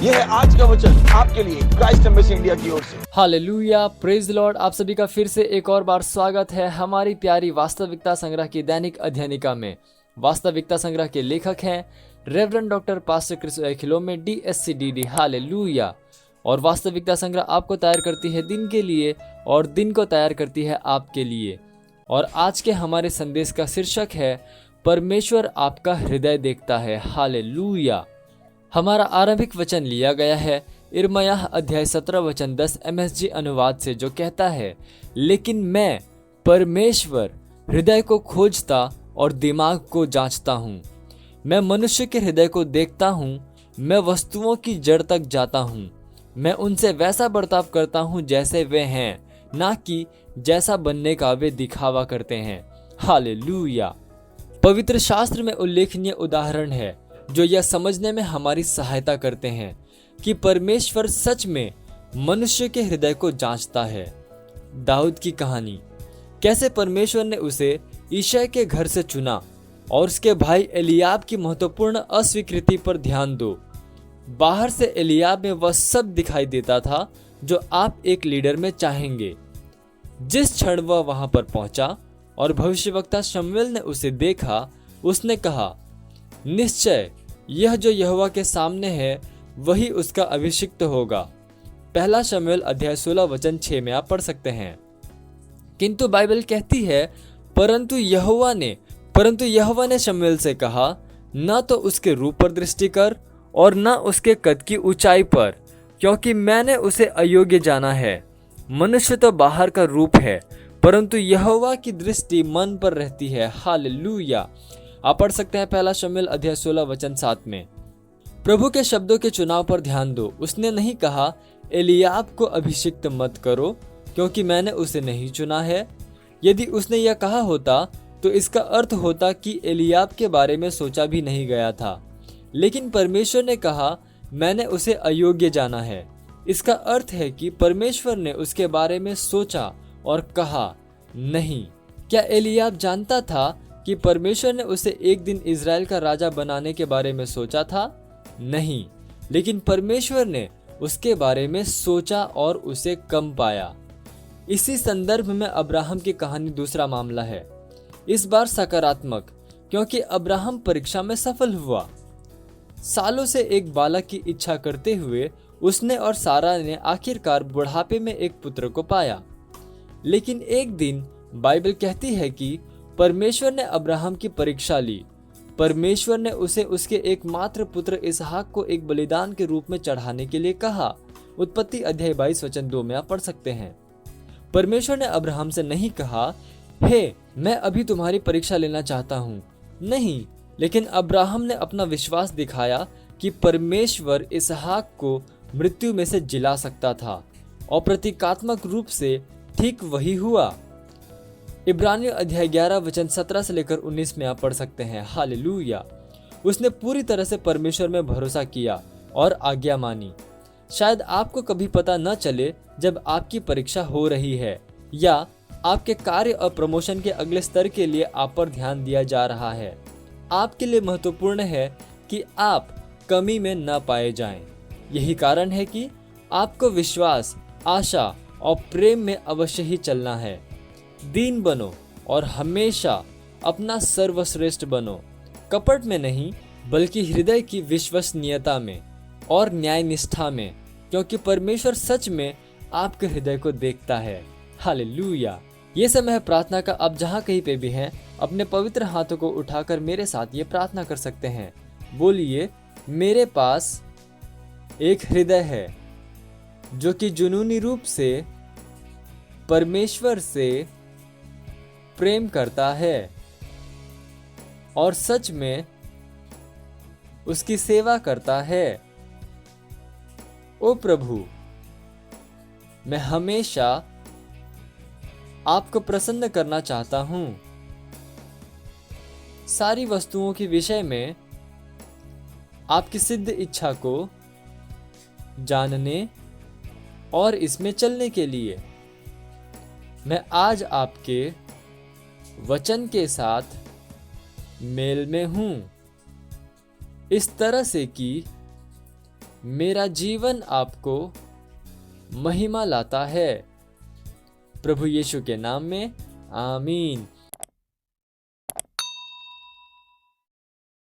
यह है आज का वचन आपके लिए क्राइस्ट एम्बेसी इंडिया की ओर से। Hallelujah, praise Lord. आप सभी का फिर से एक और बार स्वागत है हमारी प्यारी वास्तविकता संग्रह की दैनिक अध्ययनिका में। वास्तविकता संग्रह के लेखक हैं reverend doctor pastor Chris Oyakhilome DSCDD। Hallelujah. और वास्तविकता संग्रह आपको तैयार करती है दिन के लिए और दिन को तैयार करती है आपके लिए। और आज के हमारे संदेश का शीर्षक है परमेश्वर आपका हृदय देखता है। हालेलुया। हमारा आरंभिक वचन लिया गया है यिर्मयाह अध्याय 17 वचन 10 MSG अनुवाद से, जो कहता है, लेकिन मैं परमेश्वर हृदय को खोजता और दिमाग को जांचता हूँ। मैं मनुष्य के हृदय को देखता हूँ, मैं वस्तुओं की जड़ तक जाता हूँ। मैं उनसे वैसा बर्ताव करता हूँ जैसे वे हैं, ना कि जैसा बनने का वे दिखावा करते हैं। हालेलुया। पवित्र शास्त्र में उल्लेखनीय उदाहरण है जो यह समझने में हमारी सहायता करते हैं कि परमेश्वर सच में मनुष्य के हृदय को जांचता है। दाऊद की कहानी, कैसे परमेश्वर ने उसे यिशै के घर से चुना, और उसके भाई एलियाब की महत्वपूर्ण अस्वीकृति पर ध्यान दो। बाहर से एलियाब में वह सब दिखाई देता था जो आप एक लीडर में चाहेंगे। जिस क्षण वह वहां पर पहुंचा और भविष्यवक्ता शमूएल ने उसे देखा, उसने कहा, निश्चय यह जो यहोवा के सामने है वही उसका अभिषिक्त होगा। पहला शमूएल अध्याय 16 वचन 6 में आप पढ़ सकते हैं। किंतु बाइबल कहती है, परंतु यहोवा ने शमूएल से कहा, न तो उसके रूप पर दृष्टि कर और न उसके कद की ऊंचाई पर, क्योंकि मैंने उसे अयोग्य जाना है। मनुष्य तो बाहर का रूप है, परंतु यहोवा की दृष्टि मन पर रहती है। हालेलुया। आप पढ़ सकते हैं पहला शमूएल अध्याय 16 वचन 7 में। प्रभु के शब्दों के चुनाव पर ध्यान दो। उसने नहीं कहा, एलियाब को अभिषिक्त मत करो क्योंकि मैंने उसे नहीं चुना है। यदि उसने यह कहा होता तो इसका अर्थ होता कि एलियाब के बारे में सोचा भी नहीं गया था। लेकिन परमेश्वर ने कहा, मैंने उसे अयोग्य जाना है। इसका अर्थ है कि परमेश्वर ने उसके बारे में सोचा और कहा नहीं। क्या एलियाब जानता था कि परमेश्वर ने उसे एक दिन इज़राइल का राजा बनाने के बारे में सोचा था? नहीं, लेकिन परमेश्वर ने उसके बारे में सोचा और उसे कम पाया। इसी संदर्भ में अब्राहम की कहानी दूसरा मामला है, इस बार सकारात्मक, क्योंकि अब्राहम परीक्षा में सफल हुआ। सालों से एक बालक की इच्छा करते हुए उसने और सारा ने आखिरकार बुढ़ापे में एक पुत्र को पाया। लेकिन एक दिन बाइबल कहती है कि परमेश्वर ने अब्राहम की परीक्षा ली। परमेश्वर ने उसे उसके एकमात्र पुत्र इसहाक को एक बलिदान के रूप में चढ़ाने के लिए कहा। उत्पत्ति अध्याय 22 वचन 2 में आप पढ़ सकते हैं। परमेश्वर ने अब्राहम से नहीं कहा, हे मैं अभी तुम्हारी परीक्षा लेना चाहता हूँ। नहीं, लेकिन अब्राहम ने अपना विश्वास दिखाया कि परमेश्वर इसहाक को मृत्यु में से जिला सकता था, और प्रतीकात्मक रूप से ठीक वही हुआ। इब्रानियों अध्याय 11 वचन 17 से लेकर 19 में आप पढ़ सकते हैं। हालेलुया। उसने पूरी तरह से परमेश्वर में भरोसा किया और आज्ञा मानी। शायद आपको कभी पता न चले जब आपकी परीक्षा हो रही है या आपके कार्य और प्रमोशन के अगले स्तर के लिए आप पर ध्यान दिया जा रहा है। आपके लिए महत्वपूर्ण है कि आप कमी में न पाए जाएं। यही कारण है कि आपको विश्वास, आशा और प्रेम में अवश्य ही चलना है। दीन बनो और हमेशा अपना सर्वश्रेष्ठ बनो, कपट में नहीं बल्कि हृदय की विश्वसनीयता में और न्याय निष्ठा में, क्योंकि परमेश्वर सच में आपके हृदय को देखता है। हालेलुया। ये समय है प्रार्थना का। आप जहाँ कहीं पे भी हैं, अपने पवित्र हाथों को उठाकर मेरे साथ ये प्रार्थना कर सकते हैं। बोलिए, मेरे पास एक हृदय है जो कि जुनूनी रूप से परमेश्वर से प्रेम करता है और सच में उसकी सेवा करता है। ओ प्रभु, मैं हमेशा आपको प्रसन्न करना चाहता हूँ। सारी वस्तुओं के विषय में आपकी सिद्ध इच्छा को जानने और इसमें चलने के लिए मैं आज आपके वचन के साथ मेल में हूं, इस तरह से कि मेरा जीवन आपको महिमा लाता है। प्रभु यीशु के नाम में आमीन।